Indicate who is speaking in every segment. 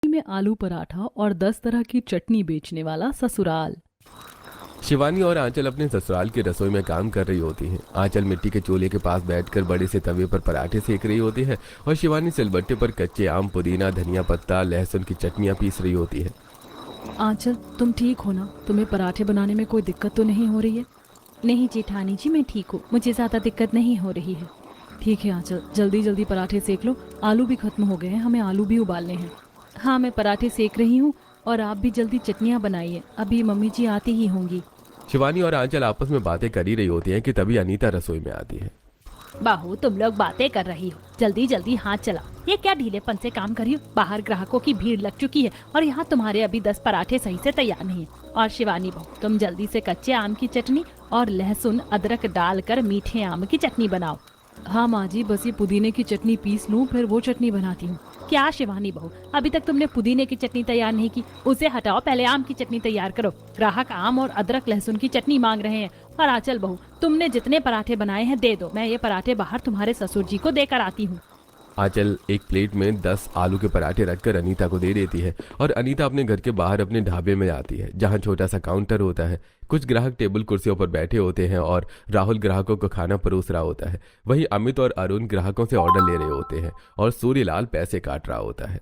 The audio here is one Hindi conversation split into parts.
Speaker 1: में आलू पराठा और 10 तरह की चटनी बेचने वाला ससुराल।
Speaker 2: शिवानी और आंचल अपने ससुराल की रसोई में काम कर रही होती हैं। आंचल मिट्टी के चूल्हे के पास बैठकर बड़े से तवे पर पराठे सेक रही होती है और शिवानी सिलबट्टे पर कच्चे आम, पुदीना, धनिया पत्ता, लहसुन की चटनियाँ पीस रही होती है।
Speaker 1: आंचल, तुम ठीक हो ना? तुम्हें पराठे बनाने में कोई दिक्कत तो नहीं हो रही है?
Speaker 3: नहीं जेठानी जी, मैं ठीक हूँ, मुझे ज़्यादा दिक्कत नहीं हो रही है।
Speaker 1: ठीक है आंचल, जल्दी जल्दी पराठे सेक लो। आलू भी खत्म हो गए हैं, हमें आलू भी उबालने हैं।
Speaker 3: हाँ, मैं पराठे सेक रही हूँ और आप भी जल्दी चटनियाँ बनाइए, अभी मम्मी जी आती ही होंगी।
Speaker 2: शिवानी और आंचल आपस में बातें कर ही रही होती हैं कि तभी अनीता रसोई में आती है।
Speaker 3: बाहू, तुम लोग बातें कर रही हो, जल्दी जल्दी हाथ चलाओ। ये क्या ढीलेपन से काम कर रही हो? बाहर ग्राहकों की भीड़ लग चुकी है और यहाँ तुम्हारे अभी 10 पराठे सही से तैयार नहीं है। और शिवानी बहू, तुम जल्दी से कच्चे आम की चटनी और लहसुन अदरक डालकर मीठे आम की चटनी बनाओ।
Speaker 1: हाँ माँ जी, बस ये पुदीने की चटनी पीस लूँ, फिर वो चटनी बनाती हूँ।
Speaker 3: क्या शिवानी बहू, अभी तक तुमने पुदीने की चटनी तैयार नहीं की? उसे हटाओ, पहले आम की चटनी तैयार करो। ग्राहक आम और अदरक लहसुन की चटनी मांग रहे हैं। और आंचल बहू, तुमने जितने पराठे बनाए हैं दे दो, मैं ये पराठे बाहर तुम्हारे ससुर जी को देकर आती हूँ।
Speaker 2: आंचल एक प्लेट में 10 आलू के पराठे रखकर अनीता को दे देती है और अनीता अपने घर के बाहर अपने ढाबे में जाती है, जहाँ छोटा सा काउंटर होता है। कुछ ग्राहक टेबल कुर्सियों पर बैठे होते हैं और राहुल ग्राहकों को खाना परोस रहा होता है। वहीं अमित और अरुण ग्राहकों से ऑर्डर ले रहे होते हैं और सूर्यलाल पैसे काट रहा होता है।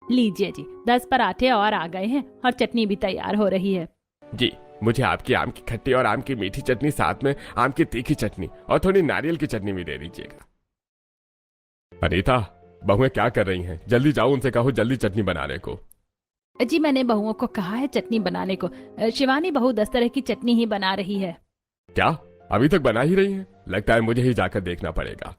Speaker 3: लीजिए जी, 10 पराठे और आ गए हैं और चटनी भी तैयार हो रही है।
Speaker 4: जी, मुझे आपकी आम की खट्टी और आम की मीठी चटनी, साथ में आम की तीखी चटनी और थोड़ी नारियल की चटनी भी दे दीजिएगा। अनीता, बहुएं क्या कर रही हैं? जल्दी जाओ, उनसे कहो जल्दी चटनी बनाने को।
Speaker 3: जी, मैंने बहुओं को कहा है चटनी बनाने को। शिवानी बहू 10 तरह की चटनी ही बना रही है।
Speaker 4: क्या अभी तक बना ही रही हैं? लगता है मुझे ही जाकर देखना पड़ेगा।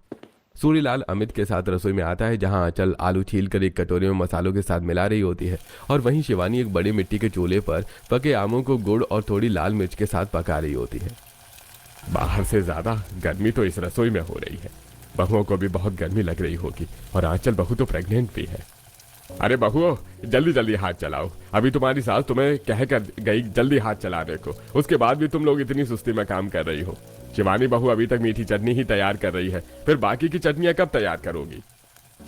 Speaker 2: सूर्यलाल अमित के साथ रसोई में आता है, जहां आंचल आलू छीलकर एक कटोरे में मसालों के साथ मिला रही होती है और वहीं शिवानी एक बड़ी मिट्टी के चूल्हे पर पके आमों को गुड़ और थोड़ी लाल मिर्च के साथ पका रही होती है।
Speaker 4: बाहर से ज्यादा गर्मी तो इस रसोई में हो रही है। बहुओं को भी बहुत गर्मी लग रही होगी और आंचल बहू तो प्रेग्नेंट भी है। अरे बहुओं, जल्दी जल्दी हाथ चलाओ। अभी तुम्हारी सास तुम्हें कह कर गई जल्दी हाथ चलाने को, उसके बाद भी तुम लोग इतनी सुस्ती में काम कर रही हो। शिवानी बहू अभी तक मीठी चटनी ही तैयार कर रही है, फिर बाकी की चटनियां कब तैयार करोगी?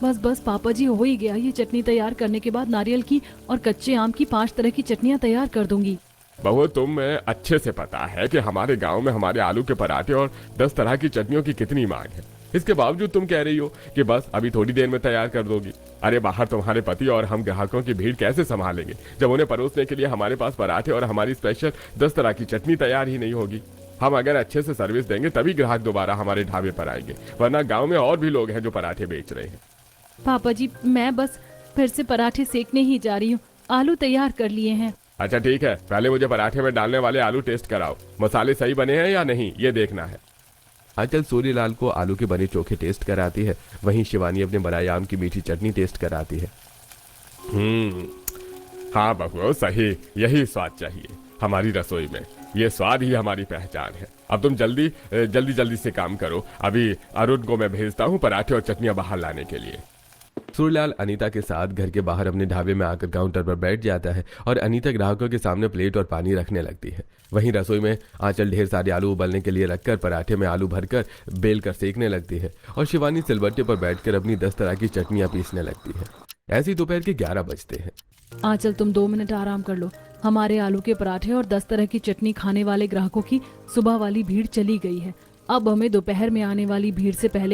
Speaker 1: बस बस पापा जी, हो ही गया। ये चटनी तैयार करने के बाद नारियल की और कच्चे आम की 5 तरह की चटनियाँ तैयार कर दूंगी।
Speaker 4: बहू, तुम्हें अच्छे से पता है कि हमारे गांव में हमारे आलू के पराठे और 10 तरह की चटनियों की कितनी मांग है। इसके बावजूद तुम कह रही हो कि बस अभी थोड़ी देर में तैयार कर दोगी। अरे बाहर तुम्हारे पति और हम ग्राहकों की भीड़ कैसे संभालेंगे जब उन्हें परोसने के लिए हमारे पास पराठे और हमारी स्पेशल 10 तरह की चटनी तैयार ही नहीं होगी। हम अगर अच्छे से सर्विस देंगे तभी ग्राहक दोबारा हमारे ढाबे पर आएंगे, वरना गाँव में और भी लोग हैं जो पराठे बेच रहे हैं।
Speaker 1: पापा जी, मैं बस फिर से पराठे सेकने ही जा रही हूँ। आलू तैयार कर लिए हैं।
Speaker 4: अच्छा ठीक है, पहले मुझे पराठे में डालने वाले आलू टेस्ट कराओ। मसाले सही बने हैं या नहीं, ये देखना है।
Speaker 2: आंचल सूर्यलाल को आलू के बने चोखे टेस्ट कराती है, वहीं शिवानी अपने बनाए आम की मीठी चटनी टेस्ट कराती है।
Speaker 4: हाँ बहू, सही, यही स्वाद चाहिए हमारी रसोई में। ये स्वाद ही हमारी पहचान है। अब तुम जल्दी जल्दी जल्दी से काम करो। अभी अरुण को मैं भेजता हूँ पराठे और चटनियाँ बाहर लाने के लिए।
Speaker 2: सूर्यलाल अनीता के साथ घर के बाहर अपने ढाबे में आकर काउंटर पर बैठ जाता है और अनीता ग्राहकों के सामने प्लेट और पानी रखने लगती है। वहीं रसोई में आंचल ढेर सारे आलू उबलने के लिए रखकर पराठे में आलू भरकर बेल कर सेकने लगती है और शिवानी सिलबट्टे पर बैठकर अपनी 10 तरह की चटनियां पीसने लगती है। ऐसी दोपहर के 11 बजते हैं।
Speaker 1: आंचल, तुम 2 मिनट आराम कर लो। हमारे आलू के पराठे और 10 तरह की चटनी खाने वाले ग्राहकों की सुबह वाली भीड़ चली गई है। अब हमें दोपहर में आने वाली भीड़ से पहले